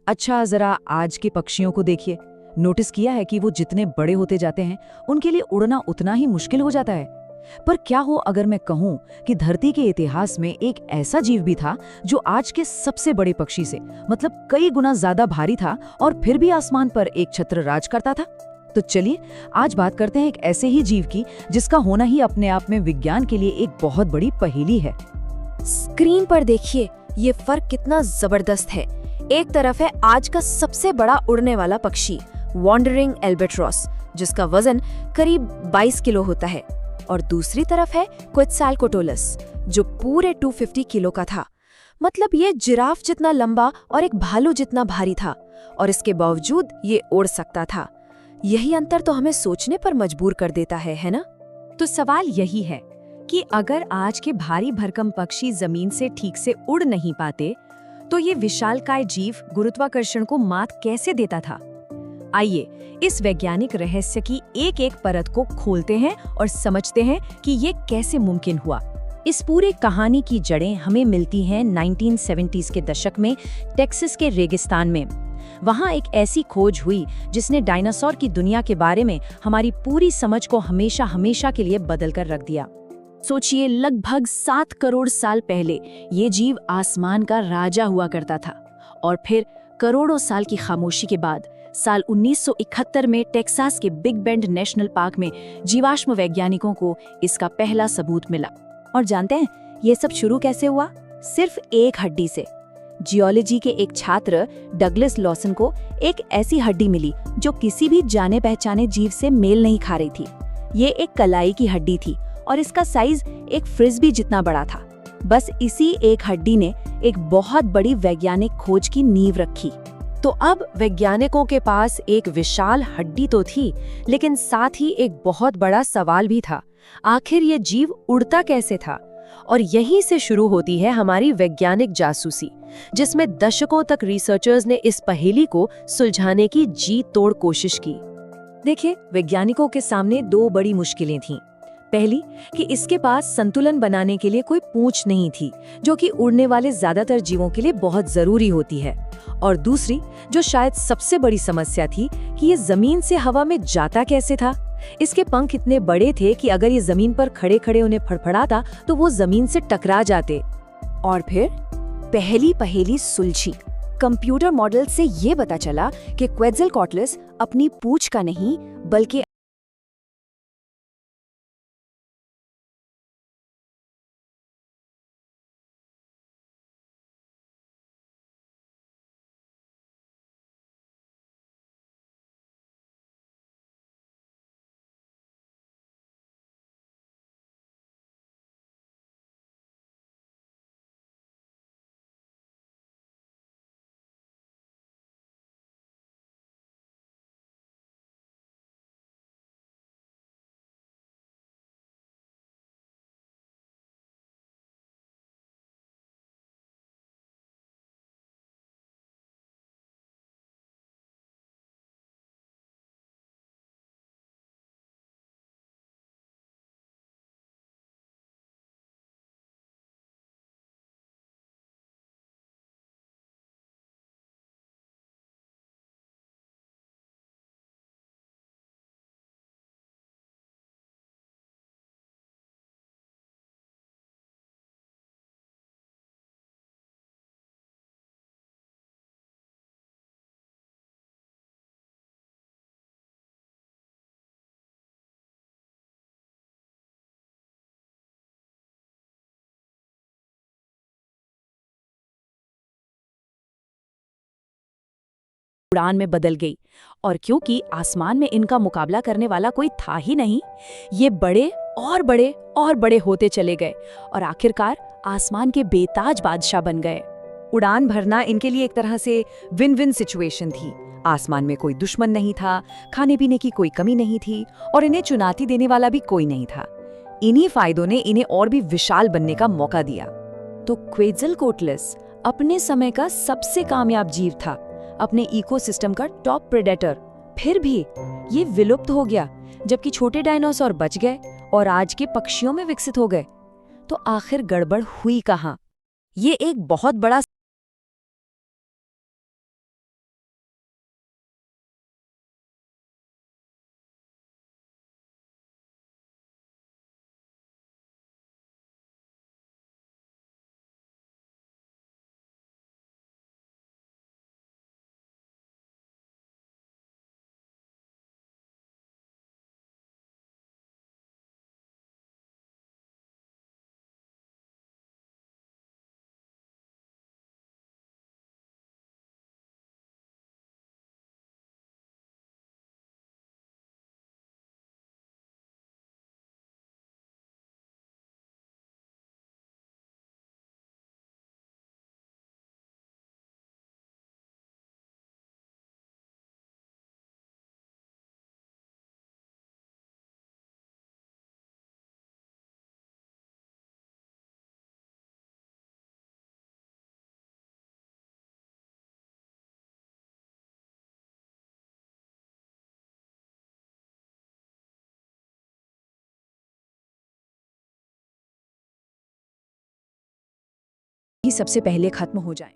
अच्छा, जरा आज के पक्षियों को देखिए। नोटिस किया है कि वो जितने बड़े होते जाते हैं, उनके लिए उड़ना उतना ही मुश्किल हो जाता है। पर क्या हो अगर मैं कहूं कि धरती के इतिहास में एक ऐसा जीव भी था जो आज के सबसे बड़े पक्षी से मतलब कई गुना ज्यादा भारी था और फिर भी आसमान पर एक छत्र राज करता था। तो चलिए आज बात करते हैं एक ऐसे ही जीव की जिसका होना ही अपने आप में विज्ञान के लिए एक बहुत बड़ी पहेली है। स्क्रीन पर देखिए, ये फर्क कितना जबरदस्त है। एक तरफ है आज का सबसे बड़ा उड़ने वाला पक्षी वॉन्डरिंग एल्बाट्रॉस, जिसका वजन करीब 22 किलो होता है, और दूसरी तरफ है क्वेट्ज़ालकोअट्ल, जो पूरे 250 किलो का था। मतलब ये जिराफ जितना लंबा और एक भालू जितना भारी था, और इसके बावजूद ये उड़ सकता था। यही अंतर तो हमें सोचने पर मजबूर कर देता है ना? तो सवाल यही है कि अगर आज के भारी भरकम पक्षी जमीन से ठीक से उड़ नहीं पाते, तो ये विशालकाय जीव गुरुत्वाकर्षण को मात कैसे देता था? आइए इस वैज्ञानिक रहस्य की एक एक परत को खोलते हैं और समझते हैं कि ये कैसे मुमकिन हुआ। इस पूरे कहानी की जड़ें हमें मिलती हैं 1970s के दशक में टेक्सास के रेगिस्तान में। वहाँ एक ऐसी खोज हुई जिसने डायनासोर की दुनिया के बारे में हमारी पूरी समझ को हमेशा हमेशा के लिए बदल कर रख दिया। सोचिए, लगभग 7 करोड़ साल पहले ये जीव आसमान का राजा हुआ करता था, और फिर करोड़ों साल की खामोशी के बाद साल 1971 में टेक्सास के बिग बेंड नेशनल पार्क में जीवाश्म वैज्ञानिकों को इसका पहला सबूत मिला। और जानते हैं ये सब शुरू कैसे हुआ? सिर्फ एक हड्डी से। जियोलॉजी के एक छात्र डगलस लॉसन को एक ऐसी हड्डी मिली जो किसी भी जाने पहचाने जीव से मेल नहीं खा रही थी। ये एक कलाई की हड्डी थी और इसका साइज एक फ्रिस्बी जितना बड़ा था। बस इसी एक हड्डी ने एक बहुत बड़ी वैज्ञानिक खोज की नींव रखी। तो अब वैज्ञानिकों के पास एक विशाल हड्डी तो थी, लेकिन साथ ही एक बहुत बड़ा सवाल भी था। आखिर ये जीव उड़ता कैसे था? और यहीं से शुरू होती है हमारी वैज्ञानिक जासूसी, जिसमें दशकों तक रिसर्चर्स ने इस पहेली को सुलझाने की जी तोड़ कोशिश की। देखिए, वैज्ञानिकों के सामने 2 बड़ी मुश्किलें थीं। पहली कि इसके पास संतुलन बनाने के लिए कोई पूंछ नहीं थी, जो कि उड़ने वाले ज्यादातर जीवों के लिए बहुत जरूरी होती है। और दूसरी, जो शायद सबसे बड़ी समस्या थी, कि ये जमीन से हवा में जाता कैसे था। इसके पंख इतने बड़े थे कि अगर ये जमीन पर खड़े खड़े उन्हें फड़फड़ाता तो वो जमीन से टकरा जाते। और फिर पहली पहेली सुलझी। कंप्यूटर मॉडल से ये पता चला कि क्वेट्ज़ालकोअट्ल अपनी पूंछ का नहीं बल्कि उड़ान में बदल गई। और क्योंकि आसमान में इनका मुकाबला करने वाला कोई था ही नहीं, ये बड़े और बड़े और बड़े होते चले गए और आखिरकार आसमान के बेताज बादशाह बन गए। उड़ान भरना इनके लिए एक तरह से विन विन सिचुएशन थी। आसमान में कोई दुश्मन नहीं था, खाने पीने की कोई कमी नहीं थी, और इन्हें चुनौती देने वाला भी कोई नहीं था। इन्हीं फायदों ने इन्हें और भी विशाल बनने का मौका दिया। तो क्वेट्ज़ालकोअट्ल अपने समय का सबसे कामयाब जीव था, अपने इकोसिस्टम का टॉप प्रेडेटर। फिर भी ये विलुप्त हो गया, जबकि छोटे डायनासोर बच गए और आज के पक्षियों में विकसित हो गए। तो आखिर गड़बड़ हुई कहाँ? ये एक बहुत बड़ा ही सबसे पहले खत्म हो जाएं।